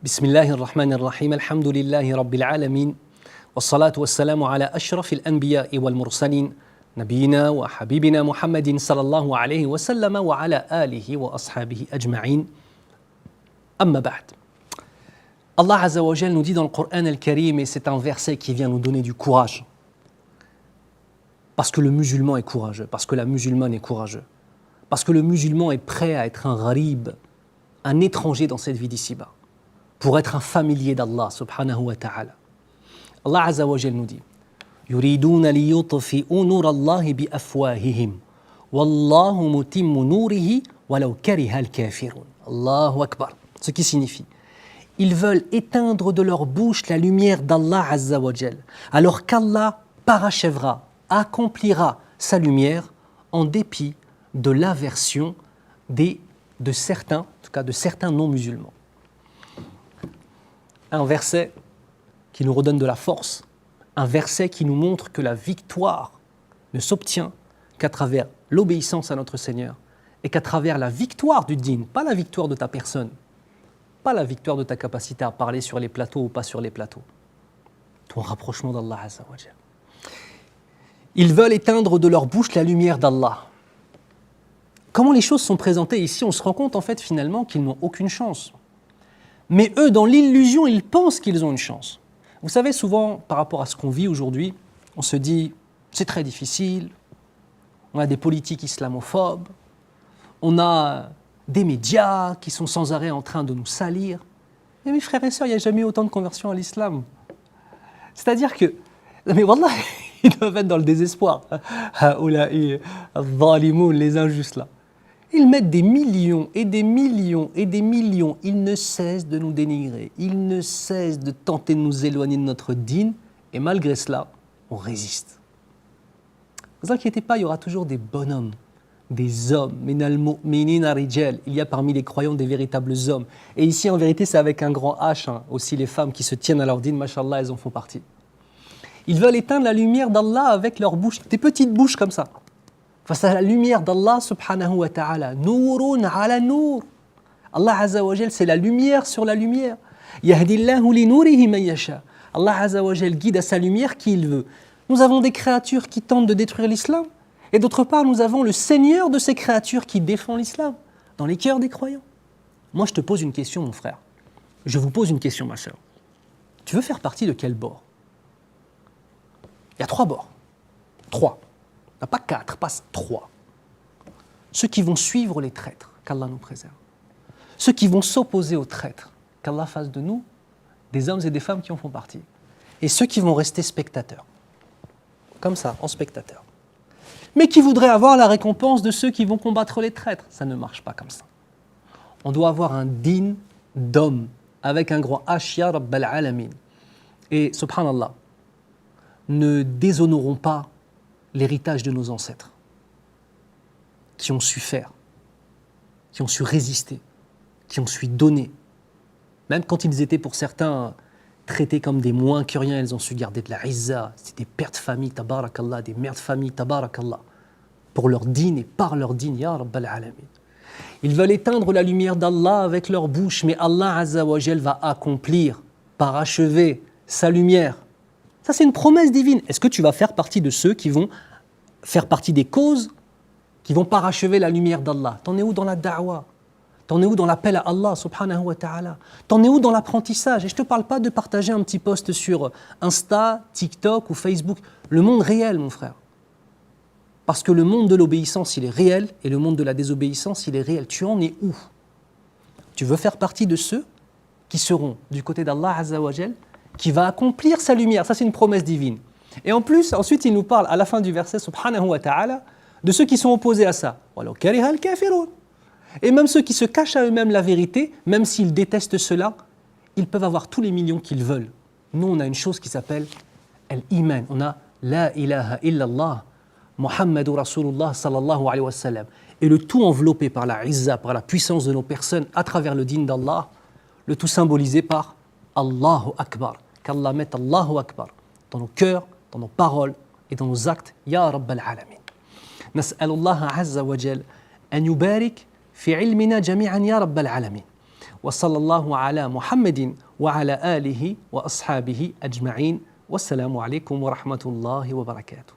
بسم الله الرحمن الرحيم الحمد لله رب العالمين والصلاة والسلام على أشرف الأنبياء والمرسلين نبينا وحبيبنا محمد صلى الله عليه وسلم وعلى آله وأصحابه أجمعين أما بعد. Allah Azza wa Jal nous dit dans le Coran al-Karim, et c'est un verset qui vient nous donner du courage, parce que le musulman est courageux, parce que la musulmane est courageuse, parce que le musulman est prêt à être un gharib, un étranger dans cette vie d'ici-bas, pour être un familier d'Allah subhanahu wa ta'ala. Allah Azza wa Jal nous dit يُرِيدُونَ لِيُطْفِئُوا نُورَ اللَّهِ بِأَفْوَاهِهِمْ وَاللَّهُ مُتِمُّ نُورِهِ وَلَوْ كَرِهَ الْكَافِرُونَ. Allahu Akbar. Ce qui signifie, ils veulent éteindre de leur bouche la lumière d'Allah Azza wa Jal, alors qu'Allah parachèvera, accomplira sa lumière en dépit de l'aversion de certains, en tout cas de certains non-musulmans. Un verset qui nous redonne de la force, un verset qui nous montre que la victoire ne s'obtient qu'à travers l'obéissance à notre Seigneur et qu'à travers la victoire du dîn, pas la victoire de ta personne, pas la victoire de ta capacité à parler sur les plateaux ou pas sur les plateaux, ton rapprochement d'Allah Azza wa Jal. Ils veulent éteindre de leur bouche la lumière d'Allah. Comment les choses sont présentées ici, on se rend compte en fait finalement qu'ils n'ont aucune chance. Mais eux, dans l'illusion, ils pensent qu'ils ont une chance. Vous savez, souvent, par rapport à ce qu'on vit aujourd'hui, on se dit, c'est très difficile, on a des politiques islamophobes, on a des médias qui sont sans arrêt en train de nous salir. Mais mes frères et sœurs, il n'y a jamais eu autant de conversions à l'islam. C'est-à-dire que, mais wallah, ils doivent être dans le désespoir. Les injustes là. Ils mettent des millions et des millions et des millions. Ils ne cessent de nous dénigrer. Ils ne cessent de tenter de nous éloigner de notre dîn. Et malgré cela, on résiste. Ne vous inquiétez pas, il y aura toujours des bonhommes, des hommes. Il y a parmi les croyants des véritables hommes. Et ici, en vérité, c'est avec un grand H. Aussi, les femmes qui se tiennent à leur dîn, mashallah, elles en font partie. Ils veulent éteindre la lumière d'Allah avec leurs bouches, des petites bouches comme ça. Face à la lumière d'Allah subhanahu wa ta'ala. Nourun ala nour. Allah Azza wa Jal, c'est la lumière sur la lumière. Yahdillahu li nourihi man yasha. Allah Azza wa Jal guide à sa lumière qui il veut. Nous avons des créatures qui tentent de détruire l'islam. Et d'autre part, nous avons le Seigneur de ces créatures qui défend l'islam dans les cœurs des croyants. Moi, je te pose une question, mon frère. Je vous pose une question, ma sœur. Tu veux faire partie de quel bord? Il y a 3 bords. 3. Pas 4, pas 3. Ceux qui vont suivre les traîtres, qu'Allah nous préserve. Ceux qui vont s'opposer aux traîtres, qu'Allah fasse de nous des hommes et des femmes qui en font partie. Et ceux qui vont rester spectateurs. Comme ça, en spectateurs. Mais qui voudraient avoir la récompense de ceux qui vont combattre les traîtres. Ça ne marche pas comme ça. On doit avoir un dîn d'homme, avec un grand H, ya Rabbal Alamin. Et, subhanallah, ne déshonorons pas l'héritage de nos ancêtres, qui ont su faire, qui ont su résister, qui ont su donner. Même quand ils étaient pour certains traités comme des moins que rien, ils ont su garder de la izza. C'était des pères de famille, tabarakallah, des mères de famille, tabarakallah, pour leur dîn et par leur dîn, ya Rabbal Alamin. Ils veulent éteindre la lumière d'Allah avec leur bouche, mais Allah Azza wa Jal va accomplir, parachever sa lumière. Ça, c'est une promesse divine. Est-ce que tu vas faire partie de ceux qui vont faire partie des causes qui vont parachever la lumière d'Allah? T'en es où dans la da'wa? T'en es où dans l'appel à Allah subhanahu wa ta'ala? T'en es où dans l'apprentissage? Et je ne te parle pas de partager un petit post sur Insta, TikTok ou Facebook. Le monde réel, mon frère. Parce que le monde de l'obéissance, il est réel, et le monde de la désobéissance, il est réel. Tu en es où? Tu veux faire partie de ceux qui seront du côté d'Allah Azza wa Jal, qui va accomplir sa lumière. Ça, c'est une promesse divine. Et en plus, ensuite, il nous parle, à la fin du verset, subhanahu wa ta'ala, de ceux qui sont opposés à ça. Et même ceux qui se cachent à eux-mêmes la vérité, même s'ils détestent cela, ils peuvent avoir tous les millions qu'ils veulent. Nous, on a une chose qui s'appelle l'iman. On a la ilaha illallah, Muhammadur Rasulullah sallallahu alayhi wa sallam. Et le tout enveloppé par la izza, par la puissance de nos personnes, à travers le dîn d'Allah, le tout symbolisé par Allahu Akbar. Qu'Allah mette Allahu Akbar dans nos cœurs, dans nos paroles et dans nos actes. Ya Rabbal Alamin. نسأل الله عز وجل أن يبارك في علمنا جميعا يا رب العالمين وصلى الله على محمد وعلى آله وأصحابه أجمعين والسلام عليكم ورحمة الله وبركاته.